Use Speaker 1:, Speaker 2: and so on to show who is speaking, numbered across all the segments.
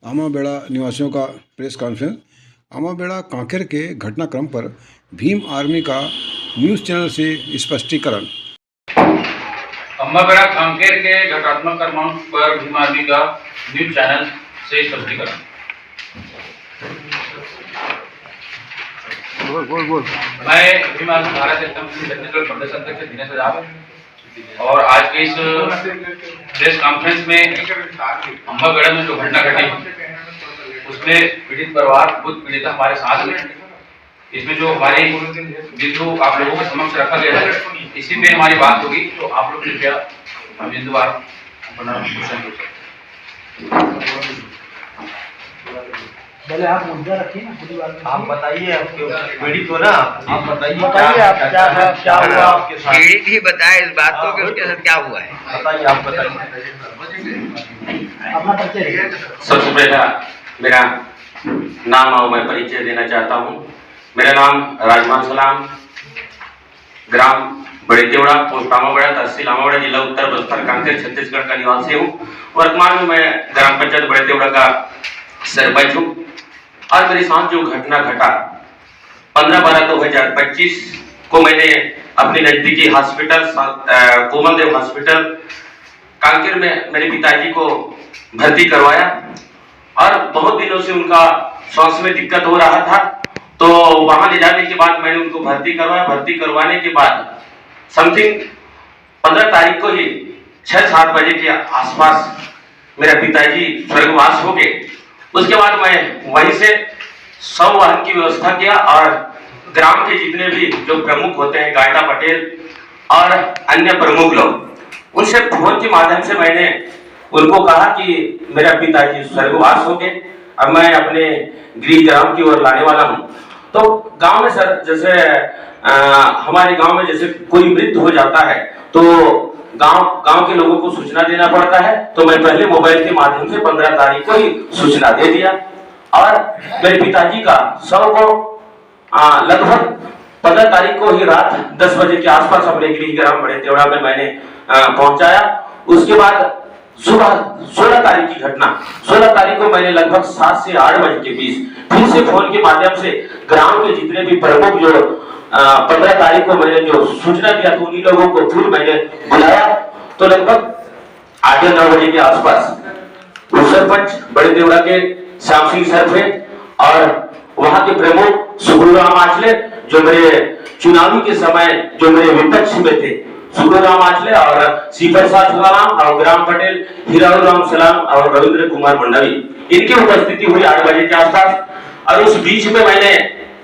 Speaker 1: आमाबेड़ा निवासियों का press conference. Amabeda Kanker के घटनाक्रम पर भीम आर्मी का न्यूज़ चैनल से स्पष्टीकरण।
Speaker 2: आमाबेड़ा कांकेर के घटनात्मक क्रमांक पर भीम आर्मी का न्यूज़ चैनल से स्पष्टीकरण। मैं भीम आर्मी भारत छत्तीसगढ़ प्रदेश अध्यक्ष दिनेश आजाद और आज के इस प्रेस कॉन्फ्रेंस में आमाबेड़ा में जो घटना घटी उसमें पीड़ित परिवार खुद पीड़ित हमारे साथ में, इसमें जो हमारी बिंदु आप लोगों के समक्ष रखा गया है इसी पे हमारी बात होगी। तो आप लोग कृपया बिंदुवार अपना क्वेश्चन पूछ सकते।
Speaker 3: पहले आप मुद्दा रखिए ना,
Speaker 4: आप बताइए, आपके पीड़ित हो ना, आप बताइए
Speaker 3: आप क्या हुआ आपके साथ।
Speaker 5: पीड़ित ही बताए इस बात को कि उसके साथ क्या हुआ है।
Speaker 4: बताइए, आप बताइए
Speaker 3: अपना परिचय।
Speaker 6: सबसे पहला मेरा नाम और मैं परिचय देना चाहता हूँ। मेरा नाम राजमान सलाम, ग्राम बड़े तेवड़ा, पोस्ट आमाबेड़ा, तहसील आमाबेड़ा, जिला उत्तर बस्तर, कांकेर, छत्तीसगढ़ का निवासी हूँ। वर्तमान में मैं ग्राम पंचायत बड़े तेवड़ा का सरपंच हूँ। और मेरे साथ जो घटना घटा 15/12/2025 को मैंने अपने नजदीकी हॉस्पिटल कोमल देव हॉस्पिटल कांकेर में मेरे पिताजी को भर्ती करवाया और बहुत दिनों से उनका सांस में दिक्कत हो रहा था। तो वहां ले जाने के बाद मैंने उनको भर्ती करवाया। भर्ती करवाने के बाद समथिंग 15 तारीख को ही 6-7 बजे के आसपास मेरा पिताजी स्वर्गवास हो गए। उसके बाद मैं वहीं से शव वाहन की व्यवस्था किया और ग्राम के जितने भी जो प्रमुख होते हैं, गायदा पटेल और अन्य प्रमुख लोग, उनसे फोन के माध्यम से मैंने उनको कहा कि मेरा पिताजी स्वर्गवास हो गए, अब मैं अपने गृह ग्राम की ओर लाने वाला हूँ। तो गांव में सर जैसे हमारे गांव में जैसे कोई मृत्यु हो जाता है तो गांव के लोगों को सूचना देना पड़ता है। तो मैं पहले मोबाइल के माध्यम से 15 तारीख को ही सूचना दे दिया और मेरे पिताजी का शव को लगभग 15 तारीख को ही रात 10 बजे के आसपास अपने गृह ग्राम बड़े तेवड़ा में मैंने पहुंचाया। उसके बाद सुबह 16 तारीख की घटना, 16 तारीख को मैंने लगभग 7 से 8 बजे के बीच फिर से फोन के माध्यम से ग्राम के जितने भी प्रमुख जो 15 तारीख को मैंने जो सूचना दिया तो उन्हीं लोगों को फिर मैंने बुलाया। तो लगभग 8-9 बजे के आसपास सरपंच बड़े देवड़ा के श्याम सिंह सर थे और वहां के प्रमुख सुगुराम आचले जो मेरे चुनावी के समय जो मेरे विपक्ष में थे, सुगुराम आचले और सीपरसाद सलाम और ग्राम पटेल हीराराम सलाम और रविंद्र कुमार मंडवी, इनकी उपस्थिति हुई 8 बजे के आसपास। और उस बीच में मैंने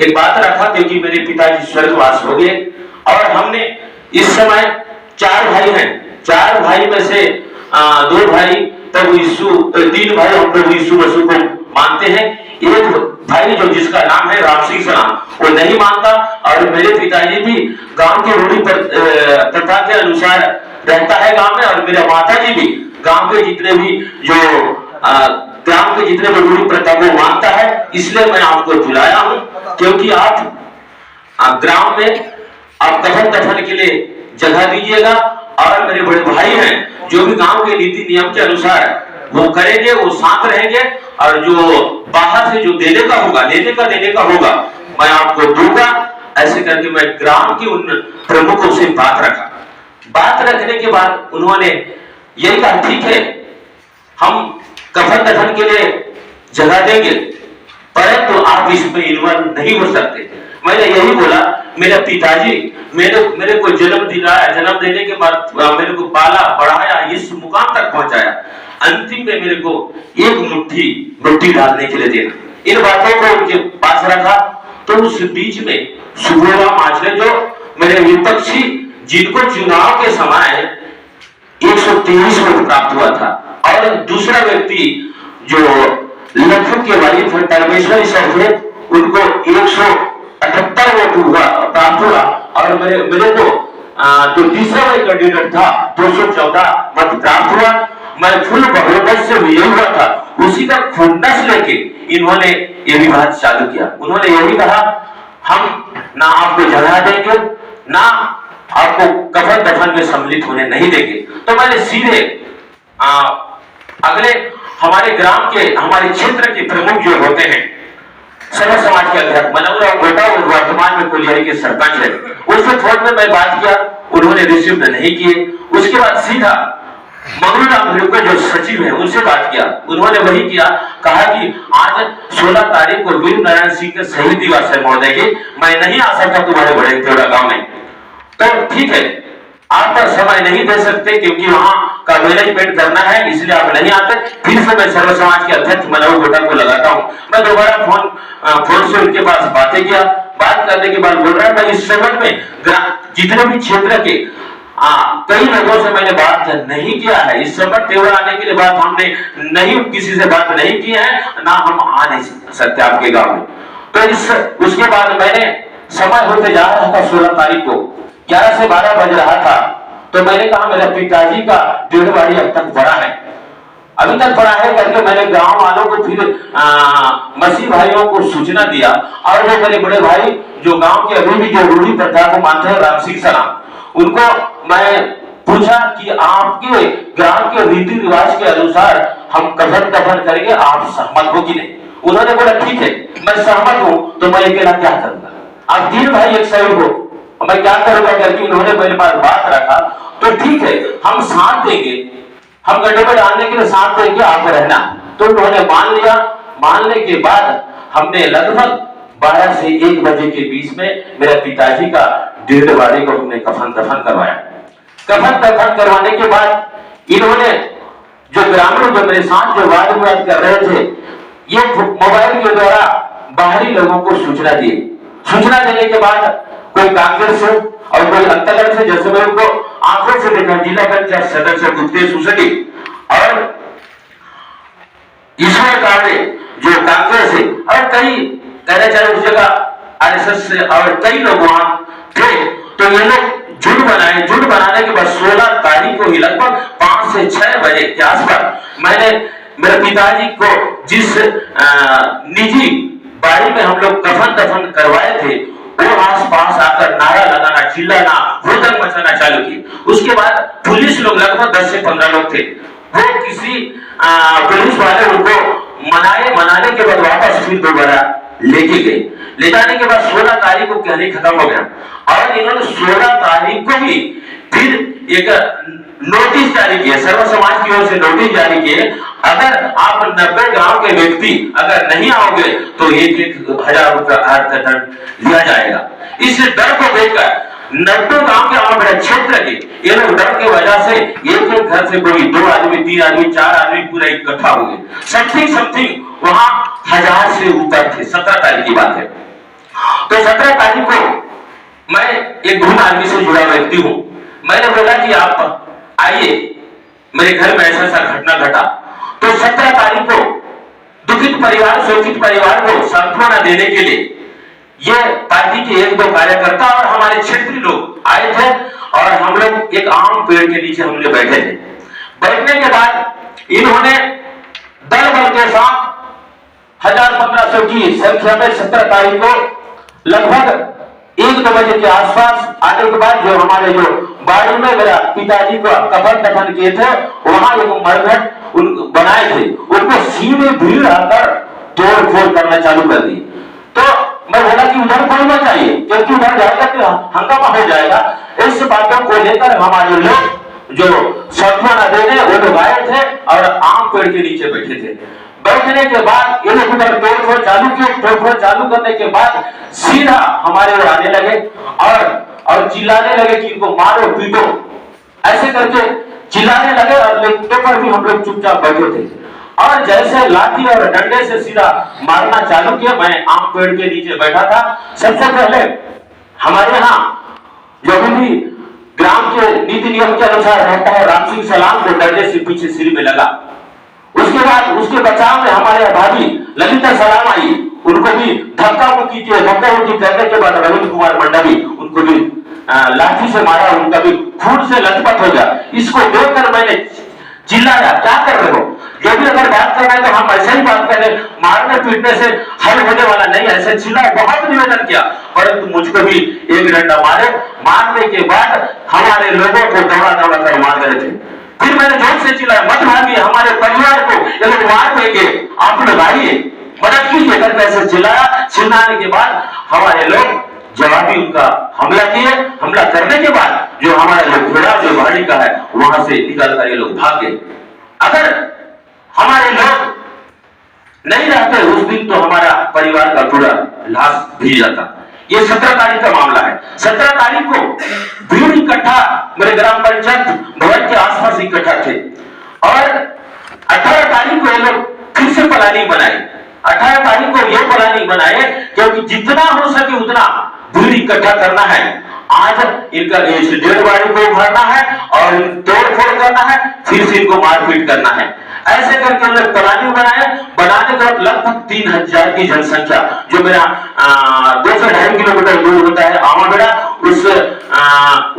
Speaker 6: एक बात रखा क्योंकि मेरे पिताजी स्वर्गवास हो गए और हमने इस समय 4 भाई हैं। 4 भाई में से 2 भाई प्रभु यीशु, 3 भाई हम प्रभु यीशु मसीह को मानते हैं। एक भाई जो जिसका नाम है राम सिंह सलाम, वो नहीं मानता और मेरे पिताजी भी गांव के रूढ़ी प्रथा के अनुसार रहता है गांव में और मेरे माता जी भी गांव के जितने भी जो ग्राम के जितने भी रूढ़ी प्रथा को मानता है। इसलिए मैं आपको बुलाया हूं क्योंकि आप ग्राम में आप कफन दफन के लिए जगह दीजिएगा और मेरे बड़े भाई हैं जो भी गांव के नीति नियम के अनुसार वो करेंगे, वो साथ रहेंगे और जो बाहर से जो देने का होगा, लेने का देने का होगा, मैं आपको दूंगा। ऐसे करके मैं ग्राम के उन प्रमुखों से बात रखा। बात रखने के बाद उन्होंने यही कहा ठीक है हम कफन दफन के लिए जगह देंगे परंतु आप इसमें इन्वॉल्व नहीं हो सकते। मैंने यही बोला, मेरा पिताजी मेरे को जन्म देने के बाद मेरे को पाला बढ़ाया, इस मुकाम तक पहुंचाया, अंतिम में मेरे को एक मुट्ठी रोटी डालने के लिए देना, इन बातों को उनके पास रखा। तो उस बीच में सुगुराम आचले जो मेरे विपक्षी, जिनको चुनाव के समय 123 वोट प्राप्त हुआ था और दूसरा व्यक्ति जो लखन के वाइफ परमेश्वरी सर थे उनको 178 वोट प्राप्त हुआ और मेरे को जो तीसरा वाला कैंडिडेट था 214 मत प्राप्त हुआ। मैं फुल बहुमत से विजयी हुआ था। उसी का खुन्नस लेके इन्होंने ये विवाद चालू किया। उन्होंने यही कहा हम ना आपको जगह देंगे ना आपको कफन दफन में सम्मिलित होने नहीं देंगे। तो मैंने सीधे अगले हमारे ग्राम के, हमारे क्षेत्र के प्रमुख जो होते हैं, सर्व समाज के अध्यक्ष मनोहर गोटा और वर्तमान में कोलियारी के सरपंच है, उससे फोन में मैं बात किया, उन्होंने रिसीव नहीं किए। उसके बाद सीधा मंगलूराम भिड़को जो सचिव है उनसे बात किया, उन्होंने वही किया, कहा कि आज 16 तारीख को वीर नारायण सिंह के शहीद दिवस है महोदय जी, मैं नहीं आ सकता तुम्हारे बड़े तेवड़ा गांव में। तो ठीक है, आप पर समय नहीं दे सकते क्योंकि वहां का मैनेजमेंट करना है, इसलिए आप नहीं आते। फिर से मैं सर्व समाज के अध्यक्ष मनोहर गोटा को लगाता हूं। मैं दोबारा फोन से उनके पास बातें किया, बात करने के बाद बोल रहा है मैं इस संबंध में जितने भी क्षेत्र के कई लोगों से मैंने बात नहीं किया है। इस समय तेवड़ा आने के लिए बात हमने नहीं, किसी से बात नहीं की है, ना हम आ नहीं सकते आपके गांव में। तो उसके बाद मैंने समय होते जा रहा था 16 तारीख को 11 से 12 बज रहा था, तो मैंने कहा मेरे पिताजी का डेढ़वाड़ी अब तक पड़ा है, अभी तक पड़ा है करके मैंने गांव वालों को फिर मसीह भाइयों को सूचना दिया। और वो मेरे बड़े भाई जो गांव के अभी भी जो रूढ़ी प्रथा को मानते हैं, राम सिंह सलाम, उनको मैं पूछा कि आपके ग्राम के रीति रिवाज के अनुसार हम कफन करेंगे, आप सहमत हो कि नहीं? उन्होंने बोला ठीक है मैं सहमत हूं, तो मैं अकेला क्या करूंगा, आप 3 भाई एक साइड हो, मैं क्या करूंगा करके उन्होंने मेरे पास बात रखा। तो ठीक है हम साथ देंगे, हम गड्ढे में डालने के लिए साथ देंगे, आप रहना। तो उन्होंने मान लिया। मानने के बाद हमने लगभग 12 से 1 बजे के बीच में मेरे पिताजी का डेढ़वाड़ी को हमने कफन दफन करवाया। कफन दफन करवाने के बाद इन्होंने जो ग्रामीण जो मेरे साथ जो वाद विवाद कर रहे थे, ये मोबाइल के द्वारा बाहरी लोगों को सूचना दी। सूचना देने के बाद कोई कांग्रेस से और कोई अंतर्गत से, जैसे मैं उनको आंखों से देखा, जिला पंचायत सदस्य गुप्तेश उसकी और ईश्वर कांडे जो कांग्रेस है, और कई कहना चाहिए उस जगह आरएसएस से और कई लोग वहां थे। तो ये लोग झुंड बनाए। झुंड बनाने के बाद 16 तारीख को ही लगभग 5 से 6 बजे के आसपास मैंने मेरे पिताजी को जिस निजी बाड़ी में हम लोग कफन दफन करवाए थे, वो आसपास आकर नारा लगाना, चिल्लाना, हुड़दंग मचाना चालू की। उसके बाद पुलिस लोग लगभग 10 से 15 लोग थे, वो किसी पुलिस वाले उनको मनाने के बाद वापस फिर दोबारा लेके गए। ले जाने के बाद 16 तारीख को कहानी खत्म हो गया और इन्होंने 16 तारीख को ही फिर एक नोटिस जारी किया, सर्व समाज की ओर से नोटिस जारी किए, अगर आप 90 गांव के व्यक्ति अगर नहीं आओगे तो 1,000 रुपया अर्थदंड लिया जाएगा। इस डर को देखकर 90 गांव के हमारे क्षेत्र के ये लोग डर की वजह से एक घर से कोई 2 आदमी, 3 आदमी, 4 आदमी पूरा इकट्ठा हो गए। समथिंग वहां 1000 से ऊपर थे। 17 तारीख की बात है। तो 17 तारीख को मैं एक घूम आदमी से जुड़ा व्यक्ति हूं। मैंने बोला कि आप आइए, मेरे घर में ऐसा घटना घटा। तो 17 तारीख को दुखित परिवार, शोकित परिवार को सांत्वना देने के लिए ये पार्टी के 1-2 कार्यकर्ता और हमारे क्षेत्रीय लोग आए थे और हम लोग एक आम पेड़ के नीचे हम लोग बैठे थे। बैठने के बाद इन्होंने दल बल के साथ 1000-1500 की संख्या में 17 तारीख को लगभग 1-2 बजे के आसपास आने के बाद जो हमारे जो बाड़ी में मेरा पिताजी को कफन दफन किए थे, वहां एक मरघट बनाए थे, उनको सीधे भीड़ आकर तोड़ फोड़ करना चालू कर दी। तो मैं बोला कि उधर कोई ना चाहिए, क्योंकि उधर जाएगा तो हंगामा हो जाएगा। इस बातों को लेकर हमारे लोग जो सांत्वना देने वो लोग आए थे और आम पेड़ के नीचे बैठे थे। बैठने के बाद ये लोग उधर तोड़फोड़ चालू किए। तोड़फोड़ चालू करने के बाद सीधा हमारे ओर आने लगे और चिल्लाने लगे कि इनको मारो पीटो, ऐसे करके चिल्लाने लगे। और लेटों पर भी हम लोग चुपचाप बैठे थे और जैसे लाठी और डंडे से सीधा मारना चालू किया। मैं आम पेड़ के नीचे बैठा था। सबसे पहले हमारे यहाँ जो भी ग्राम के नीति नियम के अनुसार रहता है, राम सिंह सलाम को डंडे से पीछे सिर में लगा। उसके बाद उसके बचाव में हमारे भाभी ललिता सलाम आई, उनको भी धक्का मुक्की करने के बाद रविंद्र कुमार मंडवी उनको भी लाठी से मारा, उनका भी खून से लथपथ हो गया। इसको देखकर मैंने चिल्लाया, क्या कर रहे हो? जो भी अगर बात करना है तो हम ऐसे ही बात करें, मारने पीटने से हल होने वाला नहीं। ऐसे चिल्ला, बहुत निवेदन किया, परंतु मुझको भी एक डंडा मारे। मारने के बाद हमारे लोगों को दौड़ा दौड़ा कर मार रहे थे। फिर मैंने जोर से चिल्लाया, मत भागिए, हमारे परिवार को ये लोग मार देंगे, आप लोग आइए, मदद कीजिए करके ऐसे चिल्लाया। चिल्लाने के बाद हमारे लोग जवाबी उनका हमला किए। हमला करने के बाद जो हमारे लोग घोड़ा जो गाड़ी का है वहां से निकल कर ये लोग भाग गए। अगर हमारे लोग नहीं रहते उस दिन तो हमारा परिवार का पूरा लाश भी जाता। ये 17 तारीख का मामला है। 17 तारीख को भीड़ इकट्ठा मेरे ग्राम पंचायत भवन के आसपास इकट्ठा थे और 18 तारीख को ये लोग फिर से प्लानिंग बनाए। 18 तारीख को ये प्लानिंग बनाए क्योंकि जितना हो सके उतना भीड़ इकट्ठा करना है। आज इनका डेढ़ बाड़ी को उभारना है और तोड़ फोड़ करना है, फिर से इनको मारपीट करना है। ऐसे करके हमने प्लानिंग बनाने के बाद लगभग 3000 की जनसंख्या जो मेरा 2-2.5 किलोमीटर दूर होता है आमाबेड़ा, उस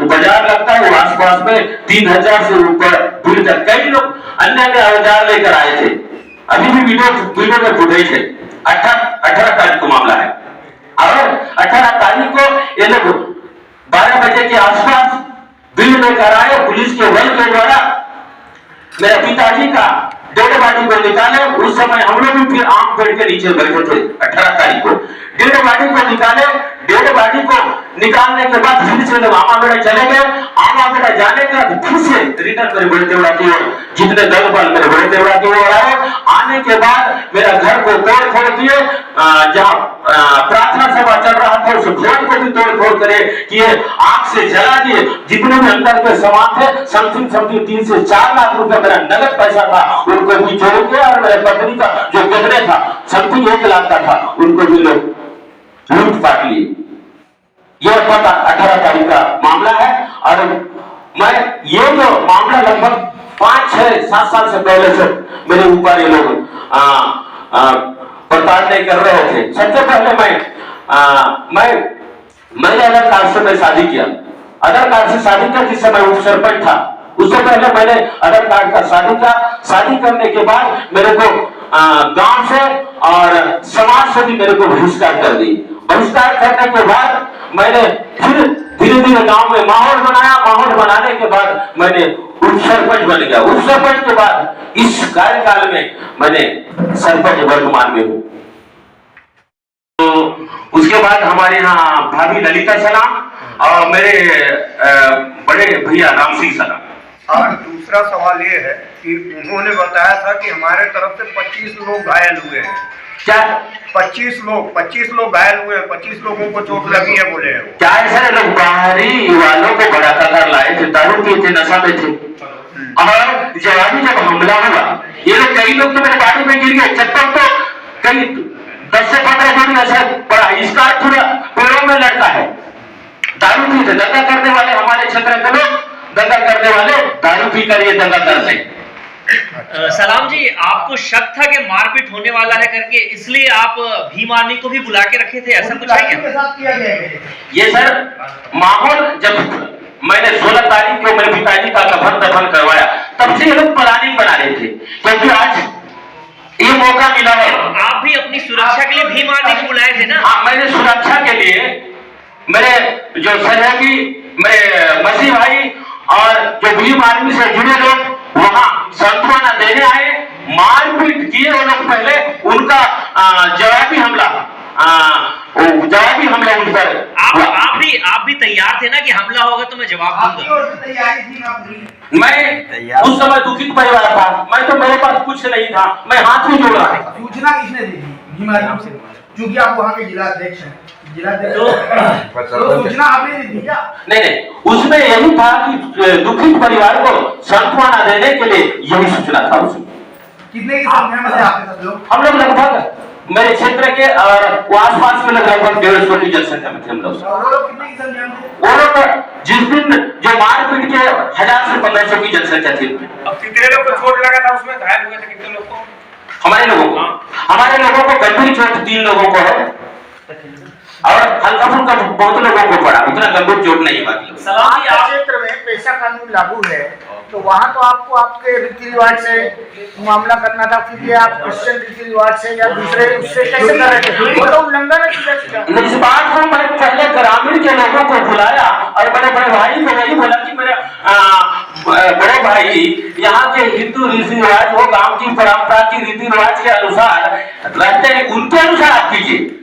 Speaker 6: बाजार लगता है वो आसपास में 3000 से ऊपर भीड़ कर कई लोग अन्य औजार लेकर आए थे। अभी भी वीडियो में फुटेज है। 18 तारीख को मामला है और 18 तारीख को ये लोग 12 बजे के आसपास भीड़ लेकर आए। पुलिस के बल के द्वारा मेरे पिताजी का डेढ़ बाड़ी को निकाले। उस समय हम लोग भी फिर आम पेड़ के नीचे बैठे थे। 18 तारीख को डेढ़ बाड़ी को निकाले। डेढ़ बाड़ी को निकालने के बाद फिर से लोग आमाबेड़ा चले गए। आमाबेड़ा जाने के बाद फिर से रिटर्न मेरे बड़े देवड़ा की ओर, जितने दल बल मेरे बड़े देवड़ा की ओर आए। आने के बाद मेरा घर को तोड़ फोड़ किए। जहाँ प्रार्थना सभा चल रहा था उस घर को भी तोड़ फोड़ किए, आग से जला दिए। जितने भी अंदर के सामान थे समथिंग 3 से 4 लाख रुपए मेरा नगद पैसा था उनको भी जोड़ के, और मेरे पत्नी का जो गहने था समथिंग 1 लाख का था उनको भी लोग लूटपाट लिए। यह 18 तारीख का मामला है और मैं ये जो मामला लगभग 5-6-7 साल से पहले से मेरे ऊपर ये लोग प्रताड़ना कर रहे थे। सबसे पहले मैंने आधार कार्ड से मैं शादी किया। आधार कार्ड से शादी किया जिस समय उप सरपंच था। उससे पहले मैंने आधार कार्ड का शादी किया। शादी करने के बाद मेरे को गांव से और समाज से भी मेरे को बहिष्कार कर दी। बहिष्कार करने के बाद मैंने फिर धीरे धीरे गांव में माहौल बनाया। माहौल बनाने के बाद मैंने उप सरपंच बन गया। उप सरपंच के बाद इस कार्यकाल में मैंने सरपंच वर्तमान में हूँ। तो उसके बाद हमारे यहाँ भाभी ललिता सलाम और मेरे बड़े भैया राम सिंह सलाम।
Speaker 7: और दूसरा सवाल ये है कि उन्होंने बताया था कि हमारे तरफ से 25 लोग घायल हुए हैं।
Speaker 6: क्या
Speaker 7: 25 लोग घायल हुए हैं, 25 लोगों को चोट लगी है बोले हैं।
Speaker 6: क्या ऐसे लोग बाहरी वालों को बड़ा कर लाए थे, दारू पिए थे, नशा में थे और जवाबी जब हमला हुआ ये लोग कई लोग तो मेरे बाड़ी में गिर गए। चप्पल तो कई 10 से 15 दिन ऐसा पड़ा। इसका पूरा पेड़ों में लटका है। दारू पी थे, दंगा करने वाले हमारे क्षेत्र के लोग दंगा करने वाले दारू पी कर ये दंगा करते।
Speaker 8: सलाम जी, आपको शक था कि मारपीट होने वाला है करके, इसलिए आप भीम आर्मी को भी बुला के रखे थे, ऐसा कुछ है क्या?
Speaker 6: ये सर माहौल जब मैंने 16 तारीख को मेरे पिताजी का दफन करवाया तब से ये लोग प्लानिंग बना रहे थे क्योंकि आज ये मौका मिला है।
Speaker 8: आप भी अपनी सुरक्षा के लिए भीम आर्मी को बुलाए थे ना?
Speaker 6: हाँ, मैंने सुरक्षा के लिए मेरे जो सहयोगी मेरे मसीह भाई और जो भीम आर्मी से जुड़े लोग वहां सांत्वना देने आए। मारपीट किए वो लोग पहले, उनका जवाबी हमला उन पर।
Speaker 8: आप भी तैयार थे ना कि हमला होगा तो मैं जवाब दूंगा?
Speaker 6: मैं उस समय दुखित परिवार था। मैं तो मेरे पास कुछ नहीं था, मैं हाथ में जोड़ रहा था।
Speaker 3: सूचना किसने दी थी भीम आर्मी से? क्योंकि आप वहाँ के जिलाध्यक्ष हैं। तो सूचना आपने दी थी क्या?
Speaker 6: नहीं, उसमें यही था कि दुखित परिवार को सांत्वना देने के लिए यही सूचना था उसमें।
Speaker 3: कितने की संख्या में थे आपके साथ लोग?
Speaker 6: हम लोग लगभग मेरे क्षेत्र के और आसपास में लगभग 150 की जनसंख्या में थे हम लोग।
Speaker 3: वो लोग कितने की संख्या में थे?
Speaker 6: वो लोग जिस दिन जो मारपीट के 1000 से 1500 की जनसंख्या थी।
Speaker 2: अब कितने लोग को चोट लगा था उसमें, घायल हुए थे कितने लोग को?
Speaker 6: हमारे लोगों को गंभीर चोट 3 लोगों को है और हल्का फुल्का बहुत लोगों को पड़ा, उतना गंभीर चोट नहीं। बाकी
Speaker 3: सलाम, क्षेत्र में पेशा कानून लागू है, तो वहाँ तो आपको आपके रीति रिवाज से मामला करना था, क्योंकि आप क्रिश्चियन रीति रिवाज से या दूसरे उससे कैसे कर रहे थे? वो तो उल्लंघन है सीधा।
Speaker 6: इस बात को मैंने पहले ग्रामीण के लोगों को बुलाया और मेरे बड़े भाई को यही बोला कि मेरे बड़े भाई यहाँ के हिंदू रीति रिवाज वो गांव की परंपरा की रीति रिवाज के अनुसार रहते हैं, उनके अनुसार आप कीजिए।